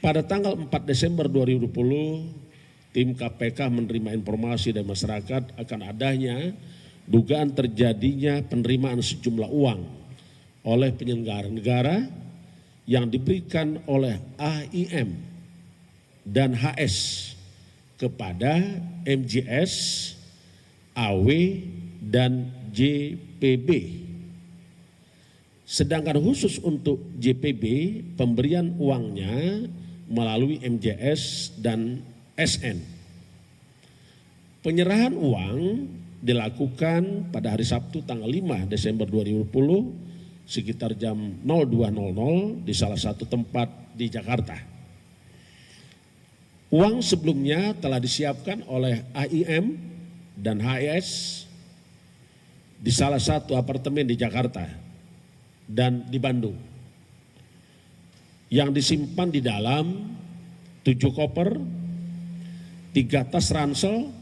Pada tanggal 4 Desember 2020, tim KPK menerima informasi dari masyarakat akan adanya dugaan terjadinya penerimaan sejumlah uang oleh penyelenggara negara yang diberikan oleh AIM dan HS kepada MJS, AW, dan JPB. Sedangkan khusus untuk JPB, pemberian uangnya melalui MJS dan SN. Penyerahan uang dilakukan pada hari Sabtu tanggal 5 Desember 2020 sekitar jam 02.00 di salah satu tempat di Jakarta. Uang sebelumnya telah disiapkan oleh AIM dan HS di salah satu apartemen di Jakarta dan di Bandung, yang disimpan di dalam 7 koper, 3 tas ransel,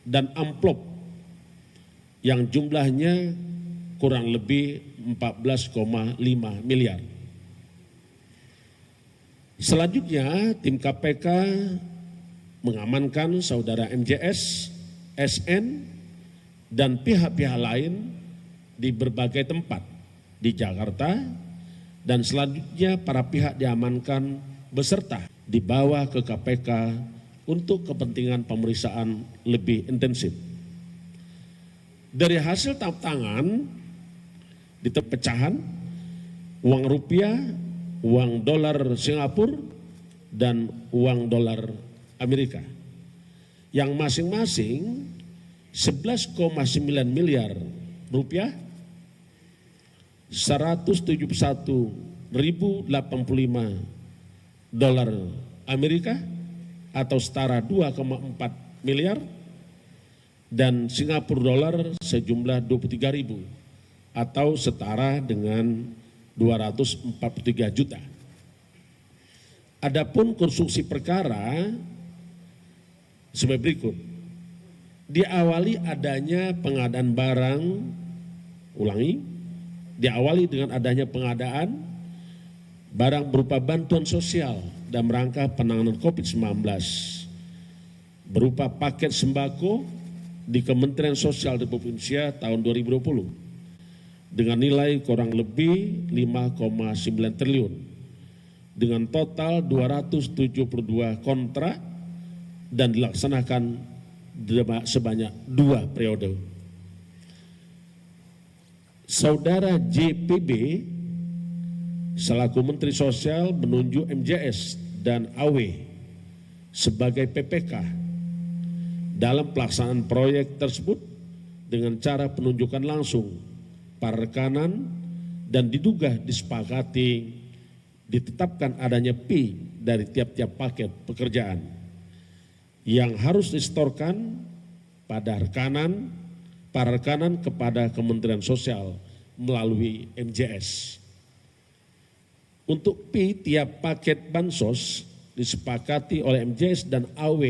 dan amplop yang jumlahnya kurang lebih 14,5 miliar. Selanjutnya tim KPK mengamankan saudara MJS, SN, dan pihak-pihak lain di berbagai tempat di Jakarta, dan selanjutnya para pihak diamankan beserta dibawa ke KPK untuk kepentingan pemeriksaan lebih intensif. Dari hasil tangkap tangan di pecahan uang rupiah, uang dolar Singapura, dan uang dolar Amerika yang masing-masing 11,9 miliar rupiah, 171.085 dolar Amerika atau setara 2,4 miliar, dan Singapura dolar sejumlah 23.000 atau setara dengan 243 juta. Adapun konstruksi perkara sebagai berikut. Diawali adanya pengadaan barang, diawali dengan adanya pengadaan barang berupa bantuan sosial dalam rangka penanganan COVID-19 berupa paket sembako di Kementerian Sosial Republik Indonesia tahun 2020 dengan nilai kurang lebih 5,9 triliun dengan total 272 kontrak dan dilaksanakan sebanyak 2 periode. Saudara JPB selaku Menteri Sosial menunjuk MJS dan AW sebagai PPK dalam pelaksanaan proyek tersebut dengan cara penunjukan langsung para rekanan dan diduga disepakati ditetapkan adanya fee dari tiap-tiap paket pekerjaan yang harus disetorkan pada para rekanan kepada Kementerian Sosial melalui MJS. Untuk fee tiap paket bansos disepakati oleh MJS dan AW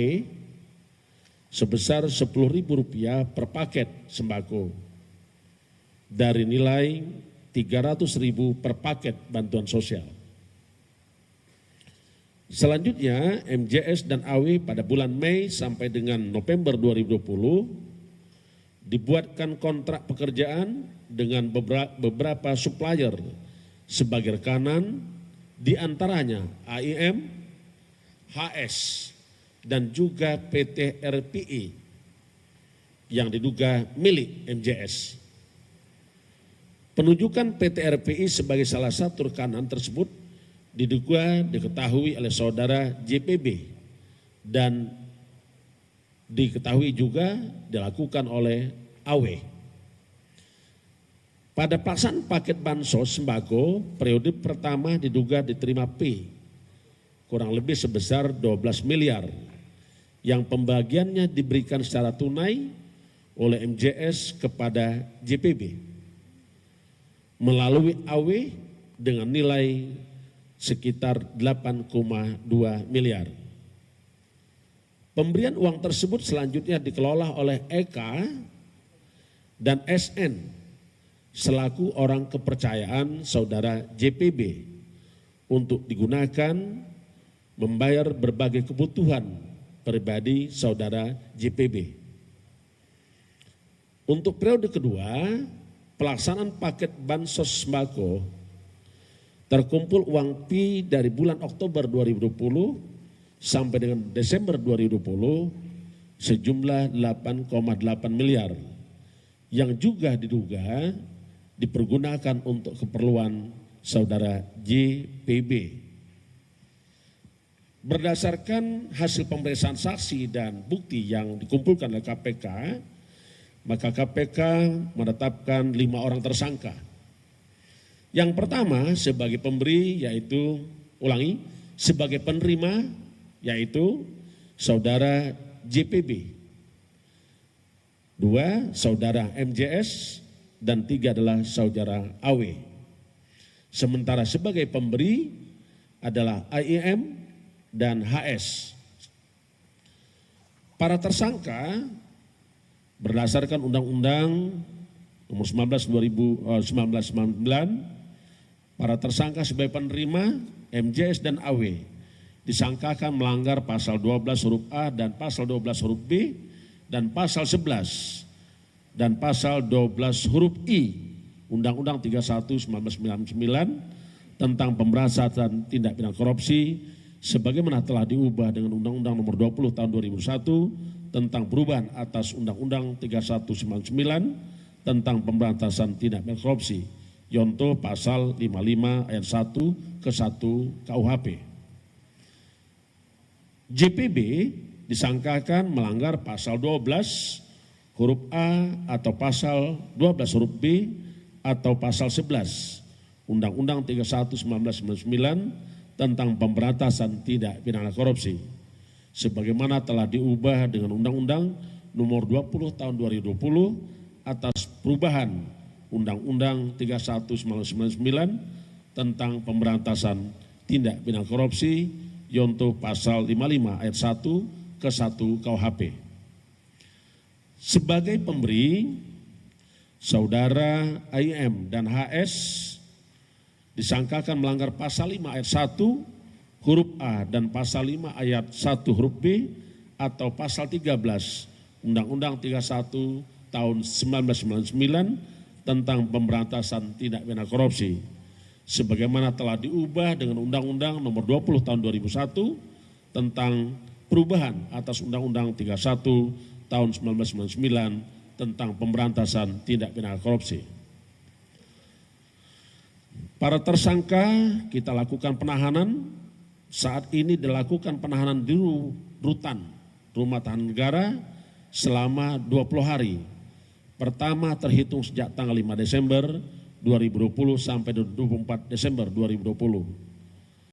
sebesar Rp10.000 per paket sembako dari nilai Rp300.000 per paket bantuan sosial. Selanjutnya MJS dan AW pada bulan Mei sampai dengan November 2020 dibuatkan kontrak pekerjaan dengan beberapa supplier sebagai rekanan, diantaranya AIM, HS, dan juga PT RPI yang diduga milik MJS. Penunjukan PT RPI sebagai salah satu rekanan tersebut diduga diketahui oleh saudara JPB dan diketahui juga dilakukan oleh AW. Pada pelaksanaan paket bansos sembako periode pertama diduga diterima P kurang lebih sebesar 12 miliar yang pembagiannya diberikan secara tunai oleh MJS kepada JPB melalui AW dengan nilai sekitar 8,2 miliar. Pemberian uang tersebut selanjutnya dikelola oleh EK dan SN selaku orang kepercayaan saudara JPB untuk digunakan membayar berbagai kebutuhan pribadi saudara JPB. Untuk periode kedua, pelaksanaan paket bansos sembako terkumpul uang Pi dari bulan Oktober 2020 sampai dengan Desember 2020 sejumlah 8,8 miliar yang juga diduga dipergunakan untuk keperluan saudara JPB. Berdasarkan hasil pemeriksaan saksi dan bukti yang dikumpulkan oleh KPK, maka KPK menetapkan 5 orang tersangka. Yang pertama sebagai pemberi yaitu, sebagai penerima yaitu saudara JPB. 2 saudara MJS dan 3 adalah saudara AW. Sementara sebagai pemberi adalah AIM dan HS. Para tersangka berdasarkan Undang-Undang Nomor 19/1999, para tersangka sebagai penerima MJS dan AW disangkakan melanggar pasal 12 huruf A dan pasal 12 huruf B dan pasal 11 dan pasal 12 huruf I Undang-Undang 31/1999 tentang pemberantasan tindak pidana korupsi sebagaimana telah diubah dengan Undang-Undang Nomor 20 Tahun 2001 tentang perubahan atas Undang-Undang 31/99 tentang pemberantasan tindak pidana korupsi, yonto pasal 55 ayat 1 ke 1 KUHP. JPB disangkakan melanggar pasal 12 huruf A atau pasal 12 huruf B atau pasal 11 Undang-Undang 31/1999 tentang pemberantasan tindak pidana korupsi sebagaimana telah diubah dengan Undang-Undang Nomor 20 Tahun 2020 atas perubahan Undang-Undang 31/1999 tentang pemberantasan tindak pidana korupsi yonto pasal 55 ayat 1 ke 1 KUHP. Sebagai pemberi, saudara AIM dan HS disangkakan melanggar pasal 5 ayat 1 huruf A dan pasal 5 ayat 1 huruf B atau pasal 13 Undang-Undang 31 tahun 1999 tentang pemberantasan tindak pidana korupsi sebagaimana telah diubah dengan Undang-Undang Nomor 20 Tahun 2001 tentang perubahan atas Undang-Undang 31 tahun 1999 tentang pemberantasan tindak pidana korupsi. Para tersangka kita lakukan penahanan. Saat ini dilakukan penahanan di rutan Rumah Tahanan Negara selama 20 hari. Pertama terhitung sejak tanggal 5 Desember 2020 sampai 24 Desember 2020.